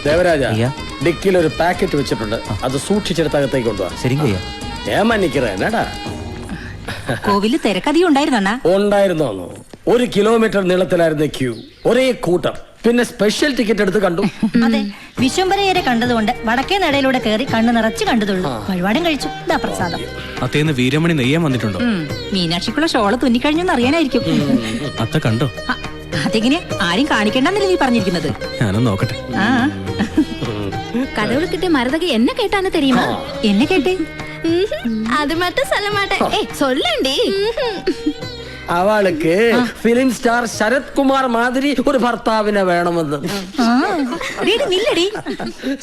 ദേവരാജ, ஐயா. ഡിക്കിൽ ഒരു പാക്കറ്റ് വെച്ചിട്ടുണ്ട്, അത് സൂക്ഷിച്ചെടുത്ത് അകത്തേക്ക് കൊണ്ടുപോവാ. சரிங்க ஐயா. ഏമാനിക്കറേടാ. കോവില് തിരക്കധികം ഉണ്ടായിരുന്നണ്ണാ? ഉണ്ടായിരുന്നോന്നു. 1 കിലോമീറ്റർ നീളത്തിലായിരുന്നു ക്യൂ, ഒരേ കൂട്ടം. പിന്നെ സ്പെഷ്യൽ ടിക്കറ്റ് എടുത്ത് കണ്ടു. അതെ, വിശ്വംഭരയരെ കണ്ടതുകൊണ്ട് വടക്കേ നടയിലൂടെ കയറി കണ്ണു നിറച്ച് കണ്ടതുള്ളൂ. വഴിപാടും കഴിച്ചു. ഇതാ പ്രസാദം. അത്തേന്ന് വീരമണി നെയ്യാൻ വന്നിട്ടുണ്ടോ? മീനാക്ഷിക്കുള്ള ഷോള് തുന്നിക്കഴിഞ്ഞെന്ന് അറിയാനായിരിക്കും. അത്ത കണ്ടോ? അതെങ്ങനെയാ? ആരും കാണിക്കണ്ടെന്നല്ലേ നീ പറഞ്ഞിരിക്കുന്നത്? ഞാനൊന്ന് നോക്കട്ടെ. ആ, கடவுளுக்கிட்ட மரதகை என்ன கேட்டான்னு தெரியுமா? എന്നെ കേട്ടേ? அது மட்டும் சொல்ல மாட்டேன். ஏய் சொல்லண்டி. അവൾക്ക് ഫിലിം സ്റ്റാർ ശരത് കുമാർ മാതിരി ഒരു ഭർത്താവിനെ വേണമെന്ന്. നില്ലടി,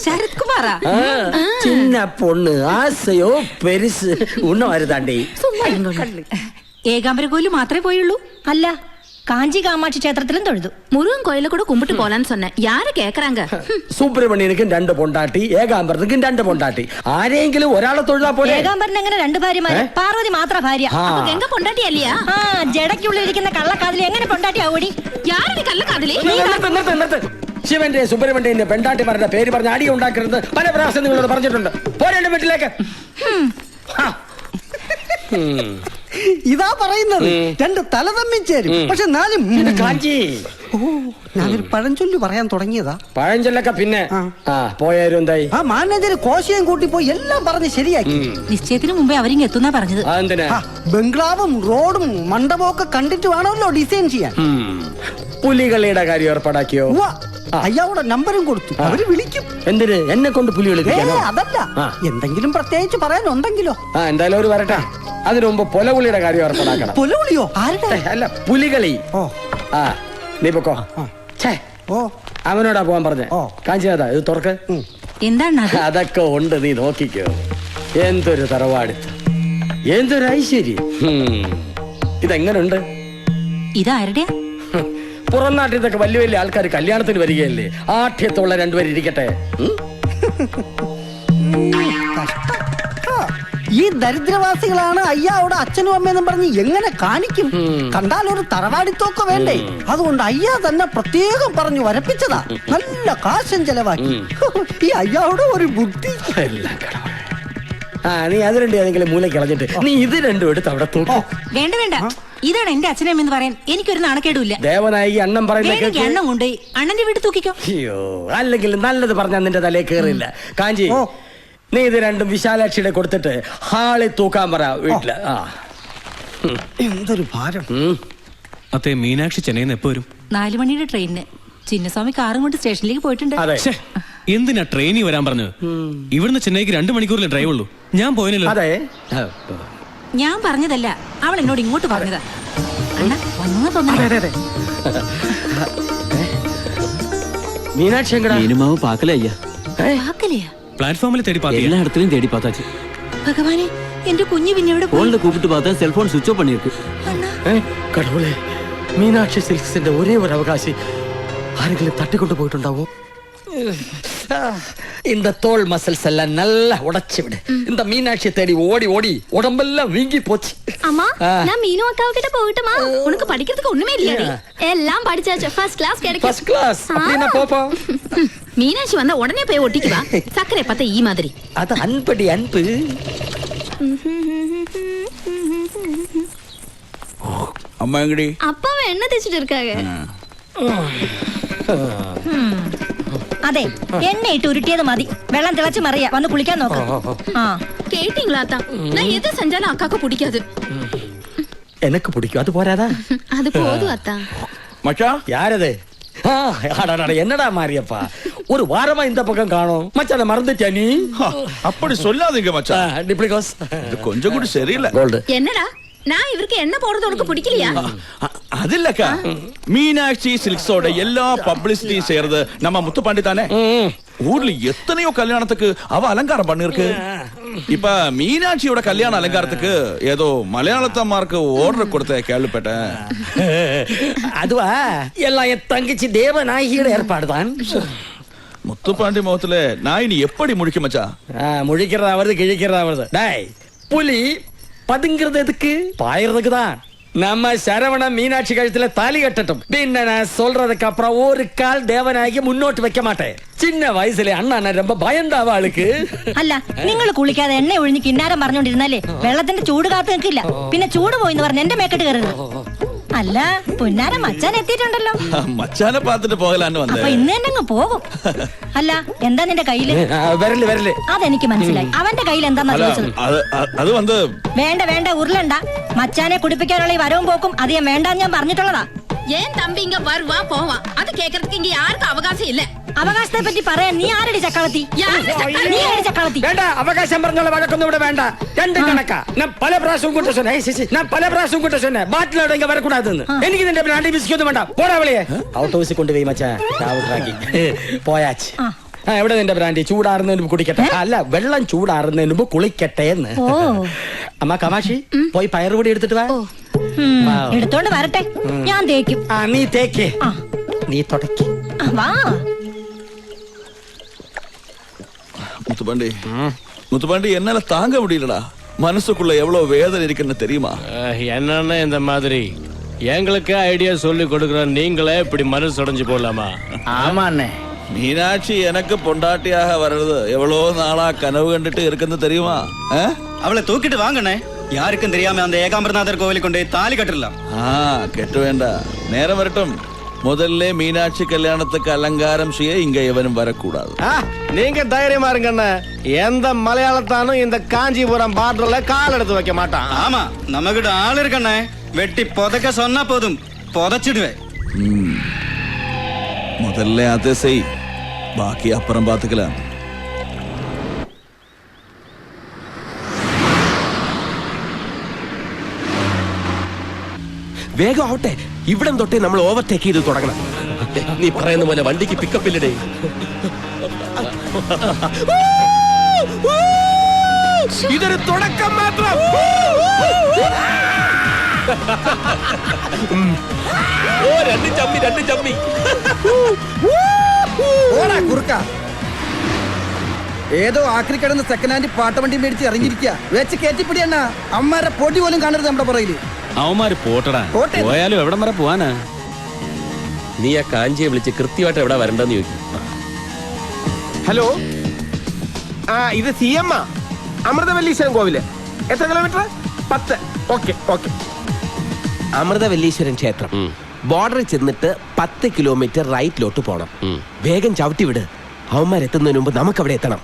ശരത് കുമാറാ? ചിന്ന പൊണ്ണ് ആസയോ പെരിസ് ഉണ്ണ വരുതാണ്ടി. ഏകാംബര കോയില് മാത്രമേ പോയുള്ളൂ? അല്ല, കാഞ്ചി കാമാക്ഷി ക്ഷേത്രത്തിലും തൊഴുതു. முருகன் கோயில கூட கும்பிட்டு போலான்னு சொன்னேன். யாரு கேக்குறாங்க? സുബ്രഹ്മണ്യനിക്കും 2 പൊണ്ടാട്ടി, ഏകാംബരത്തിനും 2 പൊണ്ടാട്ടി. ആരെങ്കിലും ഒരാളെ തൊഴുതാ പോലെ. ഏകാംബരൻ എങ്ങനെ 2 ഭാര്യമാര്? പാർവതി മാത്ര ഭാര്യ. எங்க பொண்டாட்டி இல்லையா? ആ, ജടയ്ക്കുള്ളിൽ ഇരിക്കുന്ന കള്ളക്കാതിൽ എങ്ങനെ പൊണ്ടാട്ടി ആവോടി? யாரு കള്ളക്കാതിലേ? ശിവന്റെ സുബ്രഹ്മണ്യന്റെ പെണ്ടാട്ടിമാരുടെ പേര് പറഞ്ഞ് അടി ഉണ്ടാക്കരുത് പല പ്രാവശ്യം നിങ്ങളോട് പറഞ്ഞിട്ടുണ്ട്. പോരേണ്ട വീട്ടിലേക്ക്. ഇതാ പറയുന്നത്, 2 തല തമ്മിൽ ചേരും. പക്ഷെ 4 കാഞ്ചി. ഓ, ഞാനൊരു പഴഞ്ചൊല്ലി പറയാൻ തുടങ്ങിയതാ. പഴഞ്ചൊല്ലൊക്കെ പിന്നെ പോയാലും എന്തായി? ആ മാനേജർ കോശയും കൂട്ടി പോയി എല്ലാം പറഞ്ഞ് ശരിയാക്കി. നിശ്ചയത്തിന് മുമ്പേ അവരിങ്ങ് എത്തുന്നാ പറഞ്ഞത്. ബംഗ്ലാവും റോഡും മണ്ഡപവും ഒക്കെ കണ്ടിട്ട് വേണമല്ലോ ഡിസൈൻ ചെയ്യാൻ. പുലികളിയുടെ കാര്യം ഏർപ്പാടാക്കിയോ? അയാളുടെ നമ്പറും കൊടുത്തു, അവര് വിളിക്കും. എന്തിന്? എന്നെ കൊണ്ട് പുലി വിളിക്കാനോ? അതല്ല, എന്തെങ്കിലും പ്രത്യേകിച്ച് പറയാനുണ്ടെങ്കിലോ. എന്തായാലും ഒരു വരട്ടെ. അതിനു മുമ്പ് പൊലകുളിയുടെ കാര്യം ഏർപ്പാടാക്കണം. പൊലവിളിയോ? ആരുടെ? അല്ല, പുലികളി. ആ, നീ പൊക്കോ. അവനോടാ പോവാൻ പറഞ്ഞേ. കാഞ്ചിനാഥാ, ഇത് തുറക്ക്. എന്താണ് അതൊക്കെ ഉണ്ട്, നീ നോക്കിക്കോ. എന്തൊരു തറവാടിത്തം, എന്തൊരു ഐശ്വര്യം. ഇതെങ്ങനുണ്ട്? ഇതാരുടെയാ? പുറം നാട്ടിൽ നിന്നൊക്കെ വലിയ വലിയ ആൾക്കാർ കല്യാണത്തിന് വരികയല്ലേ. ആഠ്യത്തുള്ള 2 പേര് ഇരിക്കട്ടെ. ഈ ദരിദ്രവാസികളാണ് അയ്യാവിടെ അച്ഛനും അമ്മയെന്നും പറഞ്ഞ് എങ്ങനെ കാണിക്കും? കണ്ടാൽ ഒരു തറവാടിത്തോക്കെ വേണ്ടേ? അതുകൊണ്ട് അയ്യാ തന്നെ പ്രത്യേകം പറഞ്ഞു വരപ്പിച്ചതാ. നല്ല കാശം ചെലവാക്കി. ഈ അയ്യാവിടെ ഒരു ബുദ്ധി. നീ അത് 2 ഏതെങ്കിലും മൂലയ്ക്ക് കളഞ്ഞിട്ട് നീ ഇത് 2 എടുത്ത് അവിടെ തൂക്കും. വേണ്ട വേണ്ട, ഇതാണ് എന്റെ അച്ഛനെന്ന് പറയാൻ എനിക്കൊരു നാണക്കേടുമില്ല. ദേവനായി അണ്ണം പറയുന്ന എണ്ണം കൊണ്ടുപോയി അണ്ണന്റെ വീട് തൂക്കിക്കോ. അയ്യോ, അല്ലെങ്കിൽ നല്ലത് പറഞ്ഞാൽ നിന്റെ തലേ കേറില്ല. കാഞ്ചി, നീ ഇത് 2 വിശാലാക്ഷിയുടെ കൊടുത്തിട്ട് ഹാളിൽ തൂക്കാൻ പറ വീട്ടില്. എന്തൊരു ഭാരം. അത്തേ മീനാക്ഷി ചെന്നൈന്ന് എപ്പോ വരും? 4 മണിയുടെ ട്രെയിനിന്. ചിന്നസ്വാമി കാറും കൊണ്ട് സ്റ്റേഷനിലേക്ക് പോയിട്ടുണ്ട്. എന്തിനാ ട്രെയിനിൽ വരാൻ പറഞ്ഞത്? ഇവിടുന്ന് ചെന്നൈക്ക് 2 മണിക്കൂറിലെ ഡ്രൈവ് ഉള്ളൂ. ഞാൻ പോയനല്ലോ. അതെ, ഞാൻ പറഞ്ഞതല്ല, അവൾ എന്നോട് ഇങ്ങോട്ട് പറഞ്ഞതാ. അണ്ണ വന്നു തോന്നുന്നു. മീനാക്ഷി മീനുമാവ് പാക്കല അയ്യാ. പ്ലാറ്റ്ഫോമിൽ തേടി പാത്തു, എല്ലാ இடத்துலயும் தேடி பார்த்தாச்சு. ഭഗവാനെ, എന്റെ കുഞ്ഞു പിന്നെ എവിടെ പോയി? ഫോണിൽ കൂപ്പിട്ട് பார்த்தா സെൽഫോൺ സ്വിച്ച് ഓഫ് பண்ணிருக்கு. കടവുളെ, മീനാക്ഷി സിൽക്സിന്റെ ഒരേ ഒരു അവകാശി ആരെങ്കിലും തട്ടിക്കൊണ്ടു പോയിട്ടുണ്ടാവോ? இந்த தோல் மசில்ஸ் எல்லாம் நல்லா உடைச்சு விடு. இந்த மீனாட்சி தேடி ஓடி ஓடி உடம்பெல்லாம் வீங்கி போச்சு. அம்மா, நான் மீனு அக்காவு கிட்ட போகட்டுமா? உனக்கு படிக்கிறதுக்கு ஒண்ணுமே இல்லையாடி? எல்லாம் படிச்சாச்சு. ஃபர்ஸ்ட் கிளாஸ் கிடைக்கும். ஃபர்ஸ்ட் கிளாஸ் அப்படினா போப்போ. மீனாட்சி வந்தா உடனே போய் ஒட்டிக்குவா. சக்கரை பார்த்தா ஈ மாதிரி. அது அன்படி அன்பு. அம்மா எங்கடி? அப்பாவை என்ன தேய்ச்சிட்டு இருக்காங்க? അതെ, എണ്ണയിട്ട് ഉരുട്ടിയത് മതി. വെള്ളം തിളച്ച് മറിയാ, വന്ന് കുളിക്കാൻ നോക്കാം. கேட்டீங்களா அத்தா? நான் எது செஞ்சாலும் அக்காக்கு பிடிக்காது. எனக்கு பிடிக்கும், அது போறாதா? அது போதும் அத்தா. மச்சான், யாரது? என்னடா மாரியப்பா, ஒரு வாரமா இந்த பக்கம் காணோம். மச்சான மறந்துட்டியா நீ? அப்படி சொல்லாதீங்க மச்சான். டிப்ளிகோஸ் இது கொஞ்சம் கூட சரியில்லை. கோல்டு. என்னடா, நான் இவருக்கு என்ன போடுறது உனக்கு பிடிக்கலையா? அது இல்லக்கா, மீனாட்சி சில்க்ஸோட எல்லா பப்ளிசிட்டியும் செய்யறது நம்ம முத்துப்பாண்டி தானே. ஊர்ல எத்தனையோ கல்யாணத்துக்கு அவ அலங்காரம் பண்ணிருக்கு. இப்ப மீனாட்சியோட கல்யாண அலங்காரத்துக்கு ஏதோ மலையாளத்தம்மாருக்கு ஆர்டர் கொடுத்த கேள்விப்பட்டேன். அதுவா, எல்லாம் என் தங்கச்சி தேவநாயகியோட ஏற்பாடுதான். முத்துப்பாண்டி முகத்துல நாய் நீ எப்படி முழிக்க மச்சா? முழிக்கிறதா வருது, கிழிக்கிறதா வருது. டாய், புலி பதுங்கிறது எதுக்கு? பாயறதுக்கு தான். நம்ம சரவணன் மீனாட்சி கழுத்துல தாலி கட்டட்டும். பின்ன நான் சொல்றதுக்கு அப்புறம் ஒரு கால் தேவனாகி முன்னோட்டு வைக்க மாட்டேன். சின்ன വയസ്സിലെ അണ്ണ ரொம்ப பயந்தாവ ആൾക്ക്. അല്ല നിങ്ങൾ കുളിക്കാതെ എണ്ണ ഒഴിഞ്ഞ് കിന്നാരം പറഞ്ഞോണ്ടിരുന്നാലേ വെള്ളത്തിന്റെ ചൂട് കാത്തു നിൽക്കില്ല. പിന്നെ ചൂട് പോയിന്ന് പറഞ്ഞ് എന്റെ മേക്കെട്ട് കയറുന്നത്. അല്ല പുന്നാര മച്ചാൻ എത്തിയിട്ടുണ്ടല്ലോ. മച്ചാനെ പാത്തിട്ട് പോകലാന്ന് വന്നേ. അപ്പൊ ഇന്ന് തന്നെ അങ്ങ് പോകും. അല്ല എന്താ നിന്റെ കയ്യില്? വരല്. അതെനിക്ക് മനസ്സിലായി. അവന്റെ കയ്യിൽ എന്താന്ന് ചോദിച്ചത്? അത് വന്ന് വേണ്ട ഉരുളണ്ട. മച്ചാനെ കുടിപ്പിക്കാനുള്ള ഈ വരവും പോക്കും അധികം വേണ്ടാന്ന് ഞാൻ പറഞ്ഞിട്ടുള്ളതാ. ஏன் தம்பி இங்க வருவா போவா அது கேக்குறதுக்கு இங்க யாருக்கும் அவகாசம் இல்ல. അവകാശത്തെ പറ്റി പറയാൻ നീ ആരടി ചക്കളത്തി? നീ ആരടി ചക്കളത്തി? വേണ്ട, അവകാശം പറഞ്ഞുള്ള വഴക്കൊന്നും ഇവിടെ വേണ്ട. രണ്ട് കണക്കാ. ഞാൻ പല പ്രാവശ്യം കൂട്ട சொன்னேன் ബാറ്റിലോടെ ഇങ്ങ വരക്കൂടാതെന്ന്. എനിക്ക് നിന്റെ ബ്രാൻഡി ബിസ്ക്കൊന്നും വേണ്ട. പോടാ വിളിയെ. ഔട്ട് ഹൗസിൽ കൊണ്ടുപോയി മച്ചാ ചാവുറാക്കി പോയാച്ച്. എവിടെ നിന്റെ ബ്രാൻഡി? ചൂടാറുന്നതിന് മുമ്പ് കുടിക്കട്ടെ. അല്ല, വെള്ളം ചൂടാറുന്നതിന് മുമ്പ് കുളിക്കട്ടെ എന്ന്. അമ്മ കമാഷി പോയി പയറുപൊടി എടുത്തിട്ട് വാ. എടുത്തോണ്ട് വരട്ടെ, ഞാൻ തേക്കും. നീ തേക്ക്, നീ തുടക്കി. വാ முத்துப்பாண்டி என்னால தாங்க முடியலடா. மனசுக்குள்ள எவ்வளவு வேதனை இருக்குன்னு தெரியுமா? என்னன்னா இந்த மாதிரி எங்களுக்கு ஐடியா சொல்லி கொடுக்குற நீங்களே இப்படி மனசு உடைஞ்சு போலாமா? ஆமா அண்ணே. மீனாட்சி எனக்கு பொண்டாட்டியாக வர்றது எவ்வளவு நாளா கனவு கண்டுட்டு இருக்குன்னு தெரியுமா? அவளை தூக்கிட்டு வாங்கண்ணே. யாருக்கும் தெரியாம அந்த ஏகாம்பரநாதர் கோவிலுக்கு கொண்டு தாலி கட்டிடலாம். கெட்டு வேண்டாம், நேரம் வரட்டும். முதல்ல மீனாட்சி கல்யாணத்துக்கு அலங்காரம் செய்ய இங்க எவனும் வரக்கூடாது. நீங்க தைரியமா இருங்கண்ணே. எந்த மலையாளத்தானும் இந்த காஞ்சிபுரம் பார்டர்ல கால் எடுத்து வைக்க மாட்டான். ஆமா, நம்மகிட்ட ஆள் இருக்கண்ணே. வெட்டி புதைக்க சொன்னா போதும், புதைச்சிடுவேன். முதல்ல அதை செய், பாக்கி அப்புறம் பாத்துக்கலாம். വേഗം ആവട്ടെ, ഇവിടം തൊട്ടേ നമ്മൾ ഓവർടേക്ക് ചെയ്ത് തുടങ്ങണം. നീ പറയുന്ന പോലെ വണ്ടിക്ക് പിക്കപ്പ് ഇല്ലടേ. ഇതൊരു തുടക്കം മാത്രം. രണ്ട് ചമ്മി കുറുക്ക ഏതോ ആക്രി കിടന്ന് സെക്കൻഡ് ഹാൻഡ് പാട്ടവണ്ടി മേടിച്ച് ഇറങ്ങിയിരിക്കുക. വെച്ച് കയറ്റിപ്പിടി അണ്ണ. അമ്മമാരെ പൊടി പോലും കാണരുത് നമ്മുടെ പുറകില്. അവന്മാര് പോട്ടടാ, പോയാലും എവിടം വരെ പോവാനാ? നീ ആ കാഞ്ചിയെ വിളിച്ച് കൃത്യമായിട്ട് എവിടെ വരണ്ടെന്ന് ചോദിക്കും. ഹലോ, ഇത് CM അമൃതവല്ലീശ്വരൻ കോവില്. എത്ര കിലോമീറ്റർ? 10. ഓക്കെ. അമൃതവല്ലീശ്വരൻ ക്ഷേത്രം ബോർഡറിൽ ചെന്നിട്ട് 10 കിലോമീറ്റർ റൈറ്റിലോട്ട് പോണം. വേഗം ചവിട്ടി വിട്. അവന്മാരെത്തുന്നതിന് മുമ്പ് നമുക്ക് അവിടെ എത്തണം.